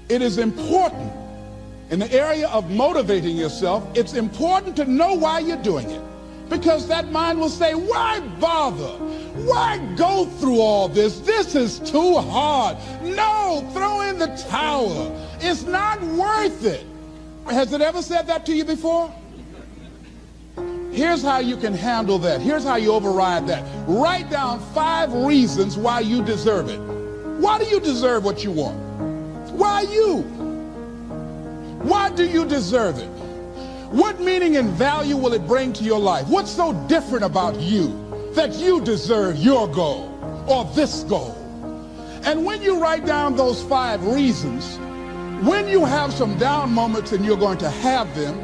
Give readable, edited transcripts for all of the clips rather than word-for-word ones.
it is important in the area of motivating yourself, it's important to know why you're doing it. Because that mind will say, why bother? Why go through all this? This is too hard. No, throw in the towel. It's not worth it. Has it ever said that to you before? Here's how you can handle that. Here's how you override that. Write down 5 reasons why you deserve it. Why do you deserve what you want? Why you? Why do you deserve it? What meaning and value will it bring to your life? What's so different about you that you deserve your goal or this goal? And when you write down those 5 reasons, when you have some down moments, and you're going to have them,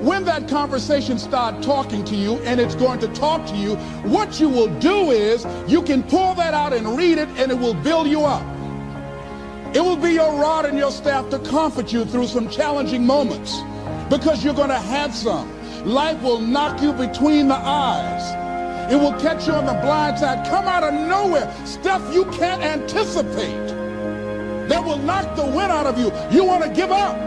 when that conversation starts talking to you and it's going to talk to you, what you will do is you can pull that out and read it, and it will build you up. It will be your rod and your staff to comfort you through some challenging moments, because you're going to have some. Life will knock you between the eyes. It will catch you on the blind side, come out of nowhere, stuff you can't anticipate that will knock the wind out of you. You want to give up.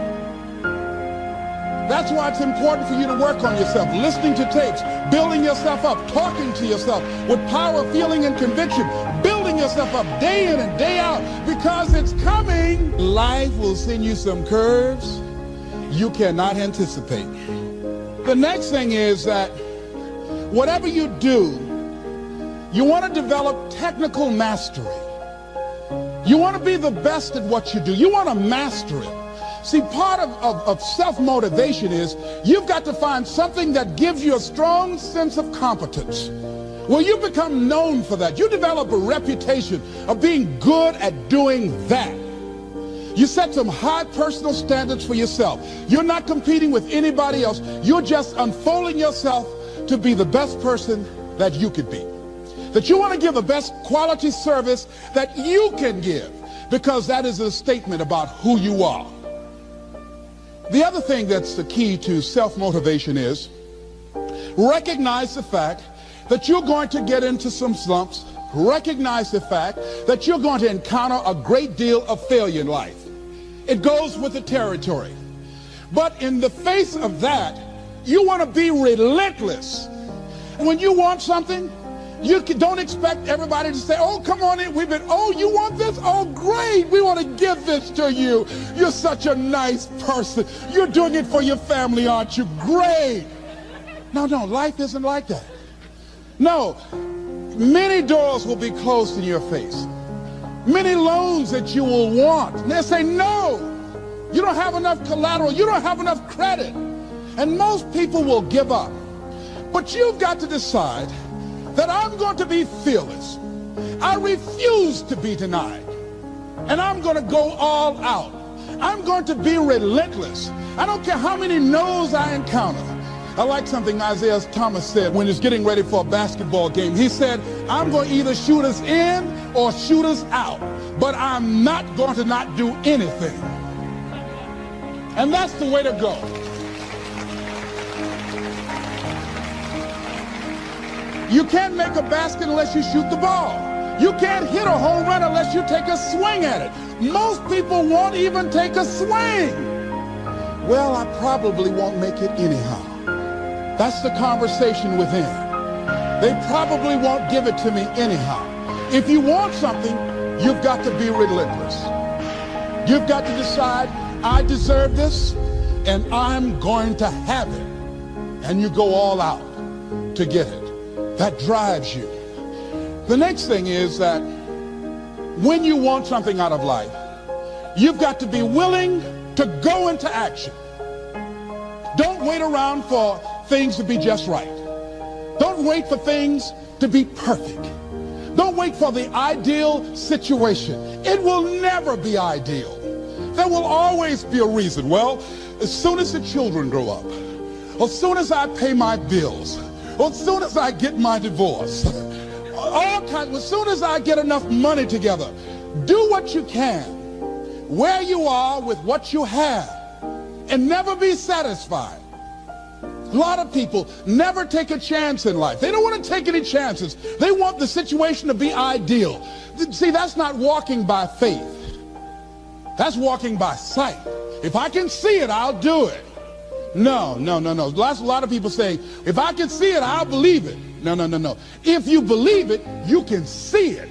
That's why it's important for you to work on yourself, listening to tapes, building yourself up, talking to yourself with power, feeling, and conviction, building yourself up day in and day out, because it's coming. Life will send you some curves you cannot anticipate. The next thing is that whatever you do, you want to develop technical mastery. You want to be the best at what you do. You want to master it. See, part of self-motivation is you've got to find something that gives you a strong sense of competence. Well, you become known for that. You develop a reputation of being good at doing that. You set some high personal standards for yourself. You're not competing with anybody else. You're just unfolding yourself to be the best person that you could be. That you want to give the best quality service that you can give, because that is a statement about who you are. The other thing that's the key to self-motivation is recognize the fact that you're going to get into some slumps. Recognize the fact that you're going to encounter a great deal of failure in life. It goes with the territory. But in the face of that, you want to be relentless. When you want something, you don't expect everybody to say, oh, come on in, oh, you want this? Oh, great, we want to give this to you. You're such a nice person. You're doing it for your family, aren't you? Great. No, life isn't like that. No, many doors will be closed in your face. Many loans that you will want. And they'll say, no, you don't have enough collateral. You don't have enough credit. And most people will give up. But you've got to decide that I'm going to be fearless. I refuse to be denied. And I'm going to go all out. I'm going to be relentless. I don't care how many no's I encounter. I like something Isaiah Thomas said when he was getting ready for a basketball game. He said, I'm going to either shoot us in or shoot us out, but I'm not going to not do anything. And that's the way to go. You can't make a basket unless you shoot the ball. You can't hit a home run unless you take a swing at it. Most people won't even take a swing. Well, I probably won't make it anyhow. That's the conversation within. They probably won't give it to me anyhow. If you want something, you've got to be relentless. You've got to decide, I deserve this, and I'm going to have it. And you go all out to get it. That drives you. The next thing is that when you want something out of life, you've got to be willing to go into action. Don't wait around for things to be just right. Don't wait for things to be perfect. Don't wait for the ideal situation. It will never be ideal. There will always be a reason. Well, as soon as the children grow up, or as soon as I pay my bills, or as soon as I get my divorce, as soon as I get enough money together, do what you can, where you are with what you have, and never be satisfied. A lot of people never take a chance in life. They don't want to take any chances. They want the situation to be ideal. See, that's not walking by faith. That's walking by sight. If I can see it, I'll do it. No. That's a lot of people saying, if I can see it, I'll believe it. No. If you believe it, you can see it.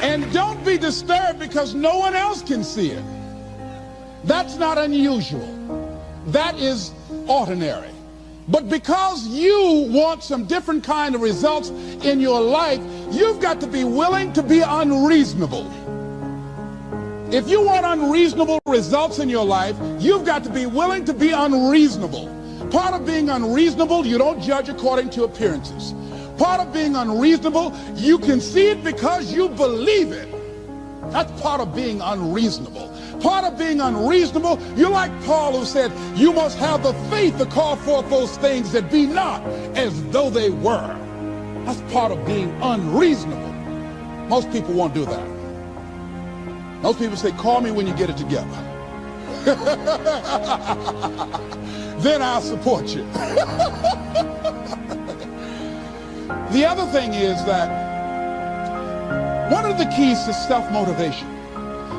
And don't be disturbed because no one else can see it. That's not unusual. That is ordinary. But because you want some different kind of results in your life, you've got to be willing to be unreasonable. If you want unreasonable results in your life, you've got to be willing to be unreasonable. Part of being unreasonable, you don't judge according to appearances. Part of being unreasonable, you can see it because you believe it. That's part of being unreasonable. Part of being unreasonable, you're like Paul, who said, you must have the faith to call forth those things that be not as though they were. That's part of being unreasonable. Most people won't do that. Most people say, call me when you get it together. Then I'll support you. The other thing is that one of the keys to self-motivation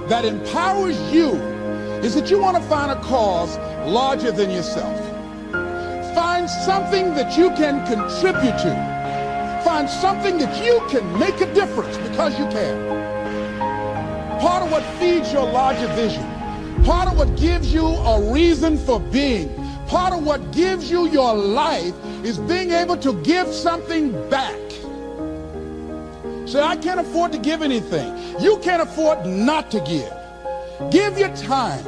that empowers you is that you want to find a cause larger than yourself. Find something that you can contribute to. Find something that you can make a difference because you can. Part of what feeds your larger vision, part of what gives you a reason for being, part of what gives you your life is being able to give something back. Say, I can't afford to give anything. You can't afford not to give. Give your time.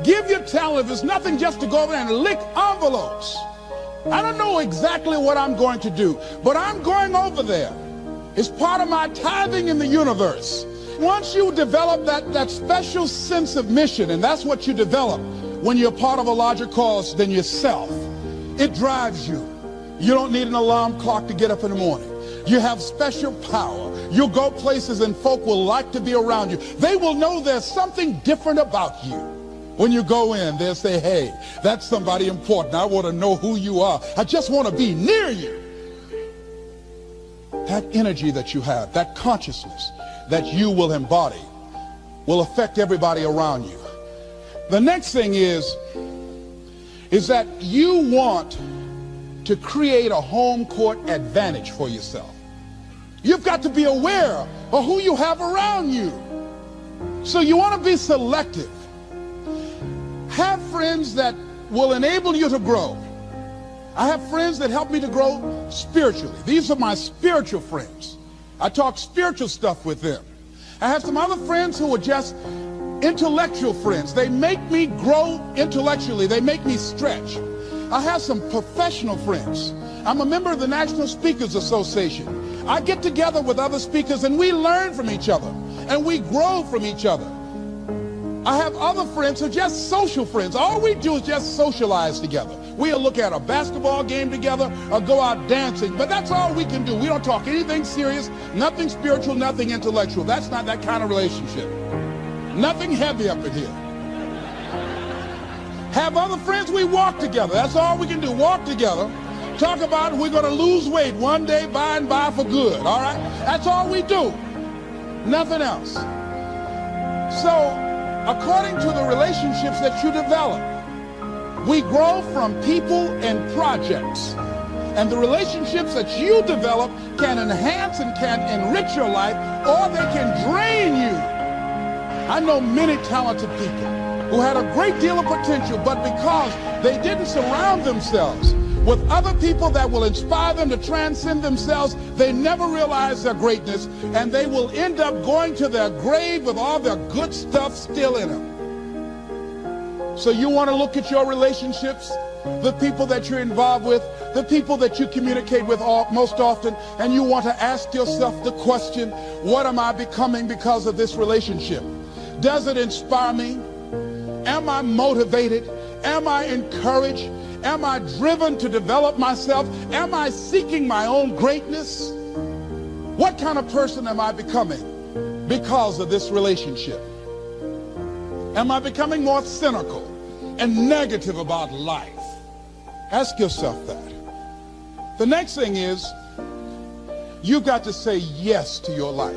Give your talent. If it's nothing, just to go over there and lick envelopes. I don't know exactly what I'm going to do, but I'm going over there. It's part of my tithing in the universe. Once you develop that special sense of mission, and that's what you develop when you're part of a larger cause than yourself, it drives you. You don't need an alarm clock to get up in the morning. You have special power. You'll go places and folk will like to be around you. They will know there's something different about you. When you go in, they'll say, hey, that's somebody important. I want to know who you are. I just want to be near you. That energy that you have, that consciousness that you will embody will affect everybody around you. The next thing is that you want to create a home court advantage for yourself. You've got to be aware of who you have around you. So you want to be selective. Have friends that will enable you to grow. I have friends that help me to grow spiritually. These are my spiritual friends. I talk spiritual stuff with them. I have some other friends who are just intellectual friends. They make me grow intellectually. They make me stretch. I have some professional friends. I'm a member of the National Speakers Association. I get together with other speakers and we learn from each other and we grow from each other. I have other friends who are just social friends. All we do is just socialize together. We'll look at a basketball game together or go out dancing, but that's all we can do. We don't talk anything serious, nothing spiritual, nothing intellectual. That's not that kind of relationship. Nothing heavy up in here. Have other friends, we walk together. That's all we can do, walk together. Talk about we're going to lose weight one day by and by for good, all right? That's all we do. Nothing else. So, according to the relationships that you develop, we grow from people and projects. And the relationships that you develop can enhance and can enrich your life, or they can drain you. I know many talented people who had a great deal of potential, but because they didn't surround themselves with other people that will inspire them to transcend themselves, they never realize their greatness, and they will end up going to their grave with all their good stuff still in them. So you want to look at your relationships, the people that you're involved with, the people that you communicate with most often, and you want to ask yourself the question, what am I becoming because of this relationship? Does it inspire me? Am I motivated? Am I encouraged? Am I driven to develop myself? Am I seeking my own greatness? What kind of person am I becoming because of this relationship? Am I becoming more cynical and negative about life? Ask yourself that. The next thing is, You've got to say yes to your life.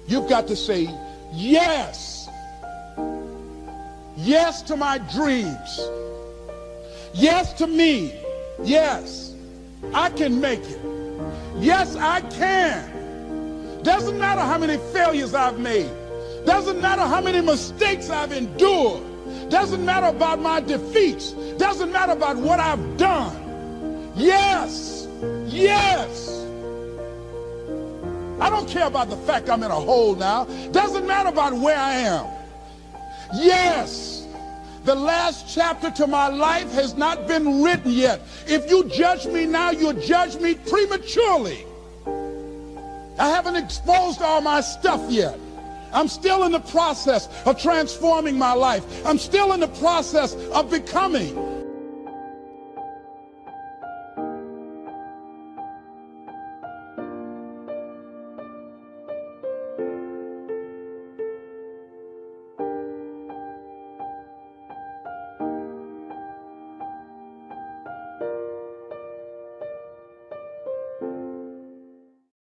You've got to say yes. Yes to my dreams. Yes to me. Yes, I can make it. Yes, I can. Doesn't matter how many failures I've made. Doesn't matter how many mistakes I've endured. Doesn't matter about my defeats. Doesn't matter about what I've done. Yes, yes. I don't care about the fact I'm in a hole now. Doesn't matter about where I am. Yes. The last chapter to my life has not been written yet. If you judge me now, you'll judge me prematurely. I haven't exposed all my stuff yet. I'm still in the process of transforming my life. I'm still in the process of becoming.